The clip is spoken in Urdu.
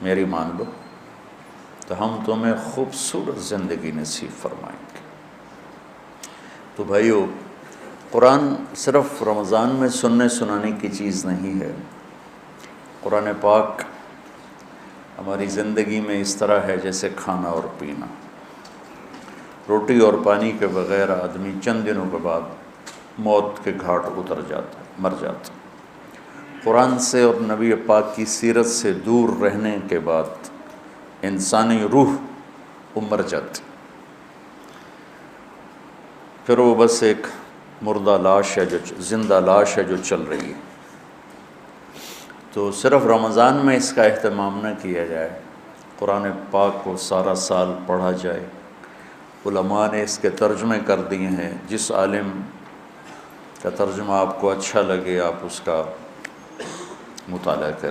میری مان لو تو ہم تمہیں خوبصورت زندگی نصیب فرمائیں گے۔ تو بھائیو، قرآن صرف رمضان میں سننے سنانے کی چیز نہیں ہے۔ قرآن پاک ہماری زندگی میں اس طرح ہے جیسے کھانا اور پینا۔ روٹی اور پانی کے بغیر آدمی چند دنوں کے بعد موت کے گھاٹ اتر جاتا ہے، مر جاتا ہے۔ قرآن سے اور نبی پاک کی سیرت سے دور رہنے کے بعد انسانی روح مر جاتی، پھر وہ بس ایک مردہ لاش ہے، جو زندہ لاش ہے جو چل رہی ہے۔ تو صرف رمضان میں اس کا اہتمام نہ کیا جائے، قرآن پاک کو سارا سال پڑھا جائے۔ علماء نے اس کے ترجمے کر دیے ہیں، جس عالم کا ترجمہ آپ کو اچھا لگے آپ اس کا مطالعہ کریں۔